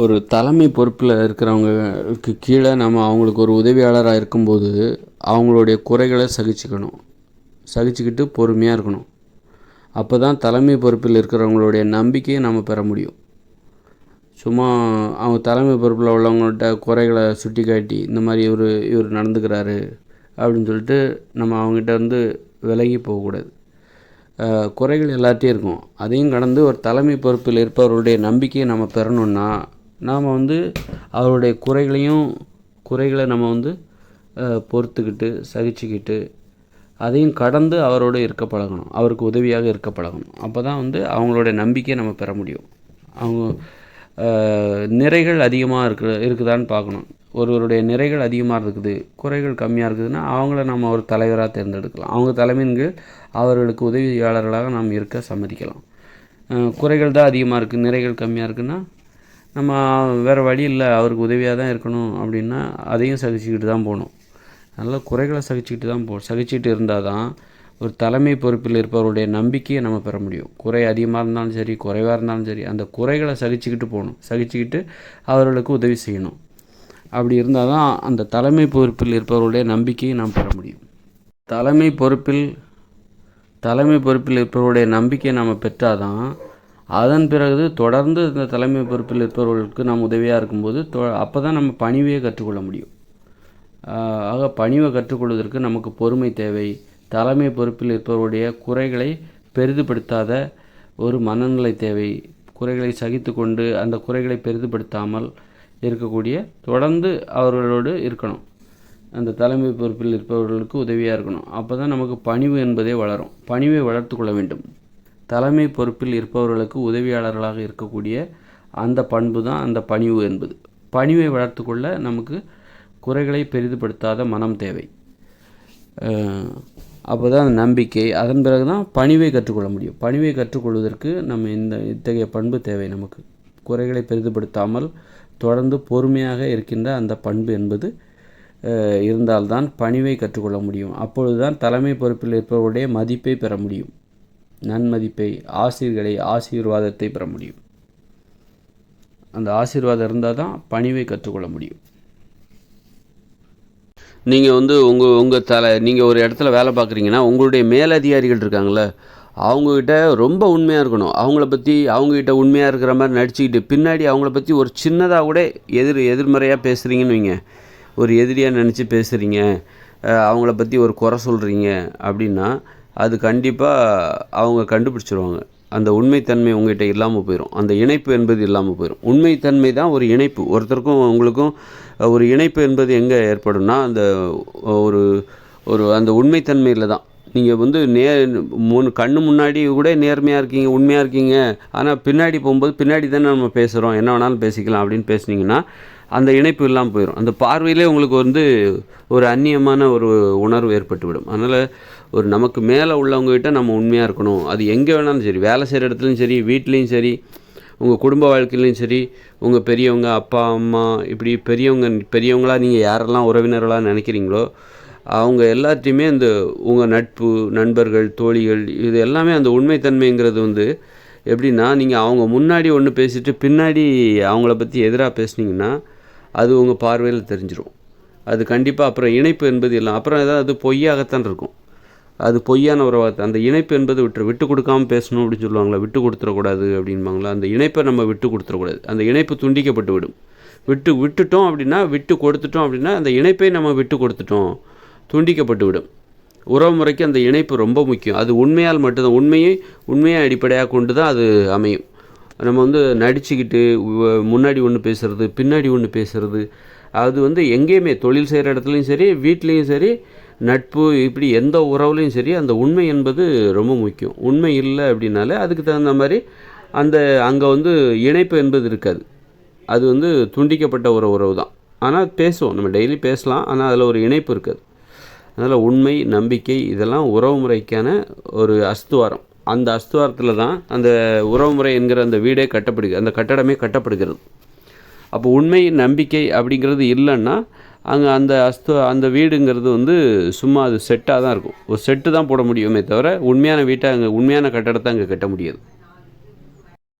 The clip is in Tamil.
ஒரு தலைமை பொறுப்பில் இருக்கிறவங்களுக்கு கீழே நம்ம அவங்களுக்கு ஒரு உதவியாளராக இருக்கும்போது அவங்களுடைய குறைகளை சகிச்சுக்கிட்டு பொறுமையாக இருக்கணும். அப்போ தான் தலைமை பொறுப்பில் இருக்கிறவங்களுடைய நம்பிக்கையை நம்ம பெற முடியும். சும்மா அவங்க தலைமை பொறுப்பில் உள்ளவங்கள்ட்ட குறைகளை சுட்டி காட்டி இந்த மாதிரி இவர் நடந்துக்கிறாரு அப்படின்னு சொல்லிட்டு நம்ம அவங்ககிட்ட வந்து விலகி போகக்கூடாது. குறைகள் எல்லாத்தையும் இருக்கும். அதையும் கடந்து ஒரு தலைமை பொறுப்பில் இருப்பவர்களுடைய நம்பிக்கையை நம்ம பெறணுன்னா நாம் வந்து அவருடைய குறைகளை நம்ம வந்து பொறுத்துக்கிட்டு சகிச்சுக்கிட்டு அதையும் கடந்து அவரோடு இருக்க பழகணும். அவருக்கு உதவியாக இருக்க பழகணும். அப்போ தான் வந்து அவங்களுடைய நம்பிக்கையை நம்ம பெற முடியும். அவங்க நிறைகள் அதிகமாக இருக்குதான்னு பார்க்கணும். ஒருவருடைய நிறைகள் அதிகமாக இருக்குது, குறைகள் கம்மியாக இருக்குதுன்னா அவங்கள நம்ம ஒரு தலைவராக தேர்ந்தெடுக்கலாம். அவங்க தலைமையின் கீழ் அவர்களுக்கு உதவியாளர்களாக நாம் இருக்க சம்மதிக்கலாம். குறைகள் தான் அதிகமாக இருக்குது, நிறைகள் கம்மியாக இருக்குன்னா நம்ம வேறு வழி இல்லை, அவருக்கு உதவியாக தான் இருக்கணும் அப்படின்னா அதையும் சகிச்சுக்கிட்டு தான் போகணும். அதனால் குறைகளை சகிச்சுக்கிட்டு இருந்தால் தான் ஒரு தலைமை பொறுப்பில் இருப்பவருடைய நம்பிக்கையை நம்ம பெற முடியும். குறை அதிகமாக இருந்தாலும் சரி, குறைவாக இருந்தாலும் சரி, அந்த குறைகளை சகிச்சுக்கிட்டு அவர்களுக்கு உதவி செய்யணும். அப்படி இருந்தால் தான் அந்த தலைமை பொறுப்பில் இருப்பவருடைய நம்பிக்கையை நாம் பெற முடியும். தலைமை பொறுப்பில் இருப்பவருடைய நம்பிக்கையை நாம் பெற்றால் தான் அதன் பிறகு தொடர்ந்து இந்த தலைமை பொறுப்பில் இருப்பவர்களுக்கு நாம் உதவியாக இருக்கும்போது அப்போ தான் நம்ம பணிவையை கற்றுக்கொள்ள முடியும். ஆக பணிவை கற்றுக்கொள்வதற்கு நமக்கு பொறுமை தேவை. தலைமை பொறுப்பில் இருப்பவருடைய குறைகளை பெரிதுபடுத்தாத ஒரு மனநிலை தேவை. குறைகளை சகித்து கொண்டு அந்த குறைகளை பெரிதுபடுத்தாமல் இருக்கக்கூடிய தொடர்ந்து அவர்களோடு இருக்கணும். அந்த தலைமை பொறுப்பில் இருப்பவர்களுக்கு உதவியாக இருக்கணும். அப்போ தான் நமக்கு பணிவு என்பதே வளரும். பணிவை வளர்த்து கொள்ள வேண்டும். தலைமை பொறுப்பில் இருப்பவர்களுக்கு உதவியாளர்களாக இருக்கக்கூடிய அந்த பண்பு தான் அந்த பணிவு என்பது. பணிவை வளர்த்து கொள்ள நமக்கு குறைகளை பெரிதுபடுத்தாத மனம் தேவை. அப்போ தான் நம்பிக்கை, அதன் பிறகு தான் பணிவை கற்றுக்கொள்ள முடியும். பணிவை கற்றுக்கொள்வதற்கு நம்ம இத்தகைய பண்பு தேவை. நமக்கு குறைகளை பெரிதுபடுத்தாமல் தொடர்ந்து பொறுமையாக இருக்கின்ற அந்த பண்பு என்பது இருந்தால்தான் பணிவை கற்றுக்கொள்ள முடியும். அப்பொழுது தான் தலைமை பொறுப்பில் இருப்பவருடைய மதிப்பை பெற முடியும். நன்மதிப்பை, ஆசீர்வாதத்தை பெற முடியும். அந்த ஆசீர்வாதம் இருந்தால் தான் பணிவை கற்றுக்கொள்ள முடியும். நீங்கள் வந்து நீங்கள் ஒரு இடத்துல வேலை பார்க்குறீங்கன்னா உங்களுடைய மேலதிகாரிகள் இருக்காங்கள, அவங்கக்கிட்ட ரொம்ப உண்மையாக இருக்கணும். அவங்கக்கிட்ட உண்மையாக இருக்கிற மாதிரி நடிச்சுக்கிட்டு பின்னாடி அவங்கள பற்றி ஒரு சின்னதாக கூட எதிர்மறையாக பேசுகிறீங்கன்னு வைங்க, ஒரு எதிரியாக நினச்சி பேசுகிறீங்க, அவங்கள பற்றி ஒரு குறை சொல்கிறீங்க அப்படின்னா அது கண்டிப்பாக அவங்க கண்டுபிடிச்சிருவாங்க. அந்த உண்மைத்தன்மை உங்கள்கிட்ட இல்லாமல் போயிடும். அந்த இணைப்பு என்பது இல்லாமல் போயிடும். உண்மைத்தன்மை தான் ஒரு இணைப்பு. ஒருத்தருக்கும் உங்களுக்கும் ஒரு இணைப்பு என்பது எங்கே ஏற்படும்னா அந்த அந்த உண்மைத்தன்மையில் தான். நீங்கள் வந்து கண்ணு முன்னாடி கூட நேர்மையாக இருக்கீங்க, உண்மையாக இருக்கீங்க, ஆனால் பின்னாடி போகும்போது பின்னாடி தானே நம்ம பேசுகிறோம், என்ன வேணாலும் பேசிக்கலாம் அப்படின்னு பேசுனீங்கன்னா அந்த இணைப்பு இல்லாமல் போயிடும். அந்த பார்வையிலே உங்களுக்கு வந்து ஒரு அந்நியமான ஒரு உணர்வு ஏற்பட்டுவிடும். அதனால் நமக்கு மேலே உள்ளவங்ககிட்ட நம்ம உண்மையாக இருக்கணும். அது எங்கே வேணாலும் சரி, வேலை செய்கிற இடத்துலையும் சரி, வீட்லேயும் சரி, உங்கள் குடும்ப வாழ்க்கையிலையும் சரி, உங்கள் பெரியவங்க, அப்பா அம்மா, இப்படி பெரியவங்களாக நீங்கள் யாரெல்லாம் உறவினர்களாக நினைக்கிறீங்களோ அவங்க எல்லாத்தையுமே இந்த உங்கள் நட்பு, நண்பர்கள், தோழிகள், இது எல்லாமே அந்த உண்மைத்தன்மைங்கிறது வந்து எப்படின்னா, நீங்கள் அவங்க முன்னாடி ஒன்று பேசிட்டு பின்னாடி அவங்கள பற்றி எதிராக பேசுனீங்கன்னா அது உங்கள் பார்வையில் தெரிஞ்சிடும். அது கண்டிப்பாக அப்புறம் இணைப்பு என்பது இல்லை. அப்புறம் அது பொய்யாகத்தான் இருக்கும். அது பொய்யான உறவாக. அந்த இணைப்பு என்பது விட்டு கொடுக்காமல் பேசணும் அப்படின்னு சொல்லுவாங்களா, விட்டு கொடுத்துடக்கூடாது அப்படின்பாங்களா. அந்த இணைப்பை நம்ம விட்டு கொடுத்துடக்கூடாது. அந்த இணைப்பு துண்டிக்கப்பட்டு விடும். விட்டுட்டோம் அப்படின்னா, விட்டு கொடுத்துட்டோம் அப்படின்னா அந்த இணைப்பை நம்ம விட்டு கொடுத்துட்டோம், துண்டிக்கப்பட்டு விடும். உறவு முறைக்கு அந்த இணைப்பு ரொம்ப முக்கியம். அது உண்மையால் மட்டும்தான், உண்மையை அடிப்படையாக கொண்டு தான் அது அமையும். நம்ம வந்து நடிச்சுக்கிட்டு முன்னாடி ஒன்று பேசுகிறது, பின்னாடி ஒன்று பேசுகிறது, அது வந்து எங்கேயுமே தொழில் செய்கிற இடத்துலையும் சரி, வீட்லேயும் சரி, நட்பு, இப்படி எந்த உறவுலையும் சரி, அந்த உண்மை என்பது ரொம்ப முக்கியம். உண்மை இல்லை அப்படின்னாலே அதுக்கு தகுந்த மாதிரி அங்கே வந்து இணைப்பு என்பது இருக்காது. அது வந்து துண்டிக்கப்பட்ட ஒரு உறவு தான். ஆனால் பேசுவோம், நம்ம டெய்லி பேசலாம், ஆனால் அதில் ஒரு இணைப்பு இருக்காது. அதனால் உண்மை, நம்பிக்கை, இதெல்லாம் உறவு முறைக்கான ஒரு அஸ்துவாரம். அந்த அஸ்துவாரத்தில் தான் அந்த உறவுமுறை என்கிற அந்த வீடே அந்த கட்டடமே கட்டப்படுகிறது. அப்போ உண்மை, நம்பிக்கை அப்படிங்கிறது இல்லைன்னா அங்கே அந்த வீடுங்கிறது வந்து சும்மா அது செட்டாக தான் இருக்கும். ஒரு செட்டு தான் போட முடியுமே தவிர உண்மையான கட்டடத்தை அங்கே கட்ட முடியாது.